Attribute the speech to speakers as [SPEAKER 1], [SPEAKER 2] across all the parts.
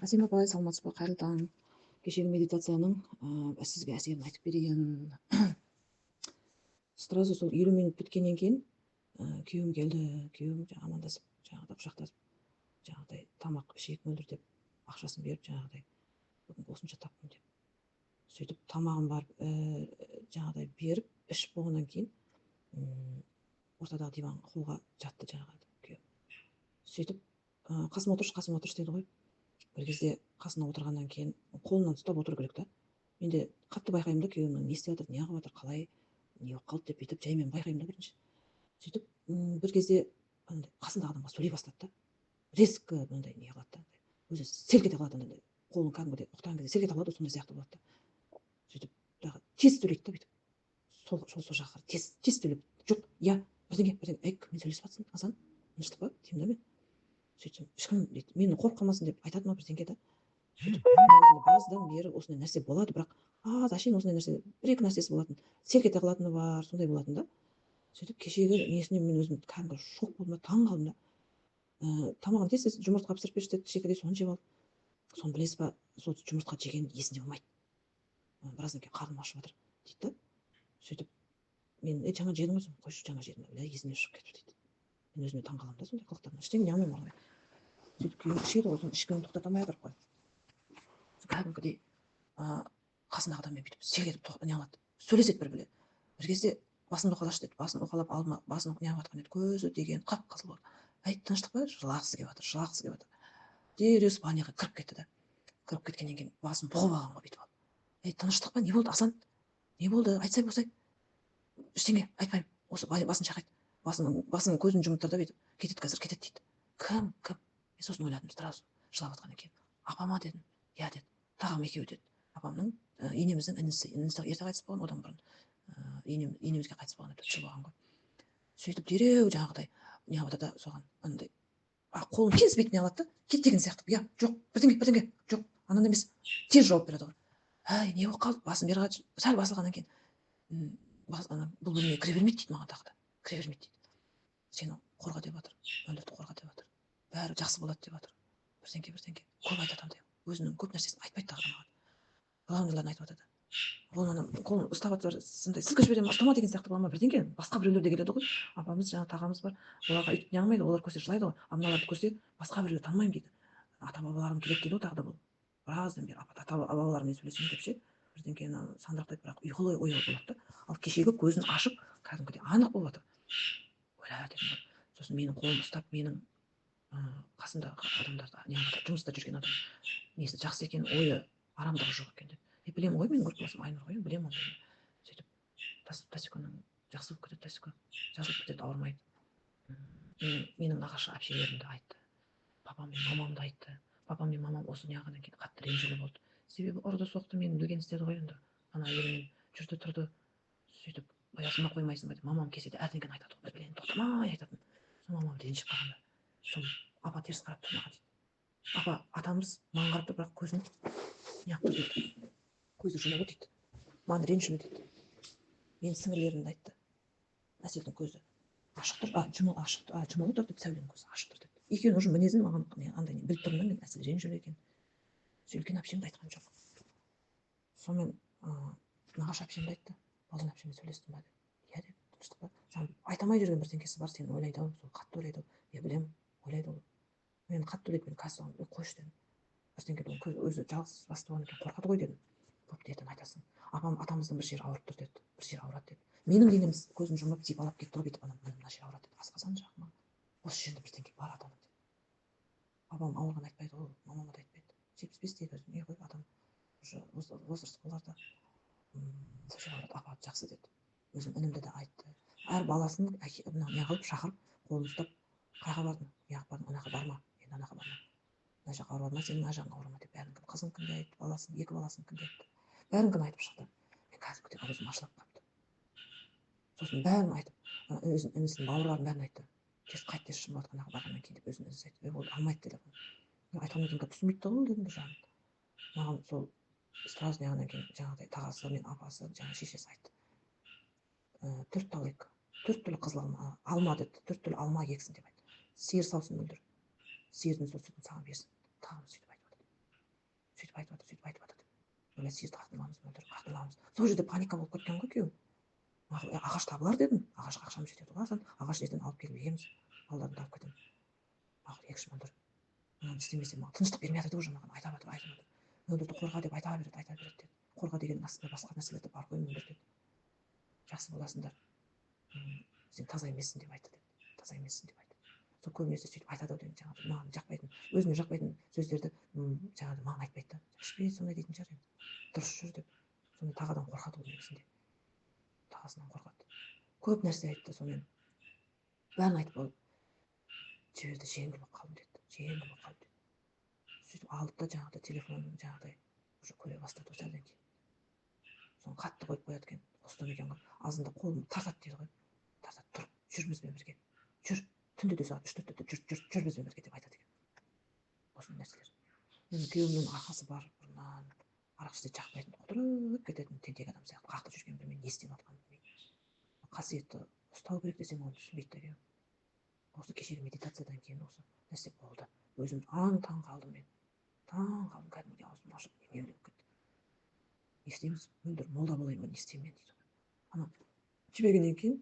[SPEAKER 1] Асима апай, саламатсыз ба? Қайырлы таң. Кешегі медитацияның сізге әсерін айтып берейін. Сразу сол 50 минут біткеннен кейін күйеуім келді. Күйеуім амандасып, жаңағыдай құшақтасып, жаңағыдай тамақ ішейік мөлдір деп ақшасын беріп, жаңағыдай бүгін осынша таптым деп. Сөйтіп тамағын барып жаңағыдай беріп, ішіп болғаннан кейін ортадағы диван қолға жатты жаңағыдай күйеуім. Сөйтіп қасыма отыршы деді ғой. Бір кезде қасына отырғаннан кейін қолынан ұстап отыру керек та. Менде қатты байқаймын да, күйеуімнің не істеп жатыр, не қылып жатыр, қалай, не болып қалды деп бүйтіп жаймен байқаймын да бірінші. Сөйтіп бір кезде қасындағы адамға сөйлей бастады да. Резко мынандай не қылады да. Өзі селк ете қалады андай. Қолын кәдімгідей ұйықтаған кезде селк ете қалады, сондай сияқты болады да. Сөйтіп дағы тез сөйлейді да бүйтіп. Сол жаққа тез сөйлеп. Жоқ, я, бірдеңе, ей, кіммен сөйлесіп жатсың, Асан? Тыныштық па? Деймін да мен. Сөйтсем, ешкім дейді, мені қорқып қалмасын деп айтады ма бірдеңе да. Сөйтіп біраздан бері осындай нәрсе болады, бірақ аз әшейін осындай нәрсе, бір-екі нәрсесі болатын. Селк ете қалатыны бар, сондай болатын да. Сөйтіп кешегі несіне мен өзім кәдімгі шок болдым да, таң қалдым да. Тамағын тез жұмыртқа пісіріп берші деді, шекеде соны жеп алды. Соны білесіз ба, сол жұмыртқа жеген есінде болмайды. Біраздан кейін қарным ашып жатыр дейді да. Сөйтіп мен жаңа жедім ғой, қойшы жаңа жедім, есіне шығып кетті дейді. Мен өзіме таң қаламын да сондай қылықтарына. Ештеңе не алмаймын ғой. Сөйтіп күйеуім ішеді ғой, соны ішкенін тоқтата алмай жатыр ғой. Кәдімгідей қасындағы адаммен бүйтіп селк етіп не қылады, сөйлеседі бір кезде басын уқалашы деді, басын уқалап алма, басын не қылып жатқан еді, көзі деген қып-қызыл болды. Әй, тыныштық па? Жылағысы келіп жатыр. Дереу спальняға кіріп кетті да. Кіріп кеткеннен кейін басын бұғып алған ғой бүйтіп алып. Әй, тыныштық па? Не болды, Асан? Не болды? Айтсай болсай. Ештеңе айтпаймын. Осы басын шайқайды. Басын көзін жұмып тұр да бүйтіп. Кетеді қазір, кетеді дейді. Кім? Мен сосын ойладым, сразу жылап жатқан екен. Апама дедім. Я деді. Тағам екеуі деді. Апамның енеміздің інісі ерте қайтыс болған, одан бұрын енемізге қайтыс болғанда 4 жыл болған ғой. Сөйтіп дереу жаңағыдай не қылады да соған андай қолын тез бетіне алады да, кет деген сияқты. Я, жоқ, бірдеңе, жоқ, анан емес, тез жауап береді ғой. Әй, не болып қалды? Басын бері қарашы. Сәл басылғаннан кейін бұл бөлмеге кіре бермейді дейді маған тағы да. Кіре бермейді дейді. Сені қорға деп жатыр, мөлдірді қорға деп жатыр. Бәрі жақсы болады деп жатыр. Бірдеңке. Көп айтады андай. Өзінің көп нәрсесін айтпайды тағы да маған. Главныйларын айтып жатады. Қолын ұстап жатыр, сондай сізге жіберемін, ұстама деген сияқты бола ма бірдеңке. Басқа біреулер де келеді ғой. Апамыз, жаңа тағамыз бар. Оларға өйтіп не қылмайды, олар көрсе жылайды ғой. Мыналарды көрсе басқа біреулер танымаймын дейді. Ата-бабаларым келеді дейді ғой тағы да бұл. Біраздан бері ата-бабалармен сөйлесемін деп ше. Бірдеңкені сандырақтайды, бірақ ұйқылы ой болады да. Ал кешегі көзін ашып, кәдімгідей анық болып жатыр. Ойла дедім ғой. Сосын менің қолымды ұстап, менің қасымдағы адамдарды не қылып жұмыста жүрген адам несі жақсы екен, ойы арамдығы жоқ екен деп. Білемін ғой, менің группаласым Айнұр ғой, білемін ондайды. Сөйтіп Тасиканың жақсы болып кетеді, Тасика жазылып кетеді, ауырмайды. Менің нағашы әпшелерімді айтты, папам мен мамамды айтты. Папам мен мамам осы не қылғаннан кейін қатты ренжулі болды. Себебі ұрды соқты, мен білген істеді ғой енді. Ана әйелмен жүрді тұрды. Сөйтіп оязыма қоймайсың ба деп мамам келсе де әрдеңені айтады ғой, бірдеңені тоқтамай айтатын. Сол мамам ренжіп қалғанда, сол апа теріс қарап тұр маған дейді. Апа, атамыз маған қарап тұр, бірақ көзін неғып тұр дейді. Көзі жұмулы дейді. Маған ренжулі дейді. Мен сіңірлерімді айтты. Әселдің көзі ашық тұр, жұмулы тұр деп, Сәуленің көзі ашық тұр деп. Екеуінің уже мінезін маған андай біліп тұрмын да, мен Әсел ренжулі екен. Үлкен әпшемді айтқан жоқ. Сонымен нағашы әпшемді айтты. Балғын әпшеме сөйлестім ба деп. Иә деп, дұрыстық па? Саған айтамай жүрген бірдеңкесі бар, сені ойлайды ау, сол қатты ойлайды ау. Я білемін, ойлайды ол. Мен қатты ойлайды, мен қазір соған қойшы дедім. Бірдеңке өзі жалғыз басты болғаннан кейін қорқады ғой дедім. Көп дедім, айтасың. Атамыздың бір жері ауырып тұр деді, бір жері ауырады деді. Менің денем көзін жұмып сипалап кетті ғой бүйтіп, мына жері ауырады деді. Асқазан жағыма. Осы жерде бірдеңе бар атаның деді. Папам ауырған айтпайды ғой, мамама да айтпайды. 75-тегі не ғой адам, уже возраст оларда. Сол жері ауырады, апа жақсы деді. Өзім інімді де айтты. Әр баласын не қылып шақырып, қолын ұстап, қайға бардың? Неғып бардың? Анаға барма, енді анаға барма. Мына жаққа ауырма, сенің мына жағыңа ауырма деп бәрін қызын күнде айтты, баласын, 2 баласын күнде айтты. Бәрін айтып шықты. Мен кәдімгідей аузым ашылып қалыпты. Сосын бәрін айтып, інісінің бауырларын бәрін айтты. Тез қайт, тез шын болады анаға барғаннан кейін деп өзінің інісі айтты. Ол алмайды телефон. Айтқан екен, түсінбейді ғой дедім бір жағын. Маған сол сразу неғаннан кейін жаңағыдай тағасы мен апасы, жаңа шешесі айтты. 4 тал ек, 4 түрлі қызыл алма деді, 4 түрлі алма ексін деп айтты. Сиыр саусын мөлдір. Сиырдың сол сүтін саған берсін. Тағам сөйтіп айтып отыр. сөйтіп айтып жатыр, сөйтіп айтып жатыр деп. Бля, съезд қақтырмаңыз, мөлдір, қақтырмаңыз. Сол жерде паника болып кеткен ғой күйеуім. Ағаш табылар дедім. Ағашқа ақшам жетеді ғой. Ағаш ертең алып келіп егеміз. Балаларымды алып кетемін. Екінші мөлдір. Мынаны істемесе маған тыныштық бермей жатыр уже, маған айтып жатыр. Мөлдірді қорға деп айта береді деді. Қорға дегеннің астында басқа нәрселер де бар ғой мөлдір деді. Жақсы боласыңдар. Сен таза емессің деп айтты деді. Таза емессің деп айтты. Сол көбінесе сөйтіп айтады ау деймін, жаңағы маған жақпайтын, өзіме жақпайтын сөздерді жаңағы маған айтпайды да. Ішпей сондай дейтін шығар енді. Дұрыс жүр деп. Сондай тағадан қорқады ол негізінде. Тағасынан қорқады. Көп нәрсе айтты, сонымен бәрін айтып болып жіберді, жеңіл болып қалдым деді. Жеңіл болып қалдым деді. Сөйтіп алды да жаңағыдай телефонын жаңағыдай уже көре бастады осыдан кейін. Соны қатты қойып қояды екен. Қостан екен ғой. Азында қолымды тартады дейді ғой. Тартады, тұр, жүр бізбен бірге. Жүр, түнде де сағат 3-4-те жүр бізбен бірге деп айтады екен. Осындай нәрселер. Менің күйеуімнің арқасы бар, бұрыннан арақ ішсе жақпайтын, құтырып кететін тентек адам сияқты. Қаяқта жүргенін білмеймін, не істеп жатқанын білмеймін. Қасиетті ұстау керек десең оны түсінбейді да күйеуім. Осы кешегі медитациядан кейін осы нәрсе болды. Өзім таң қалдым мен. Таң қалдым, кәдімгідей аузым ашып емеуреніп кетті. Не істейміз? Мөлдір молда болайын ба, не істеймін мен дейді. Ана жібергеннен кейін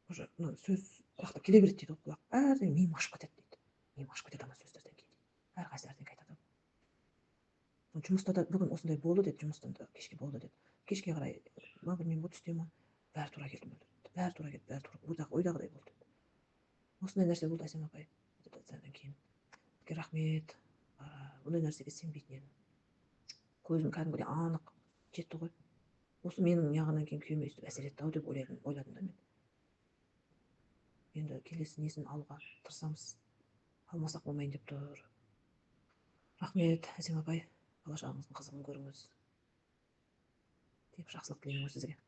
[SPEAKER 1] уже сөз құлақта келе береді дейді ғой, құлақ бәрі миым ашып кетеді дейді. Миым ашып кетеді ана сөздерден кейін дейді. Әрқайсысы әрдеңе айтады. Жұмыста да бүгін осындай болды деді, жұмыстан да кешке болды деді. Кешке қарай білмеймін, түсте ма, бәрі тура келді мөлдір. Бәрі тура келді, бәрі тура ойдағыдай болды. Осындай нәрсе болды Әсем апай. Медитациядан кейін. Рахмет. Бұндай нәрсеге сенбейтін едім. Көзім кәдімгідей анық жетті ғой. Осы менің неғаннан кейін күйеуіме өйстіп әсер етті ау деп ойладым да мен. Енді келесі несін алуға тырысамыз. Алмасақ болмайын деп тұр. Рахмет Әсем апай. Бала шағаңыздың қызығын көріңіз деп жақсылық тілеймін сізге.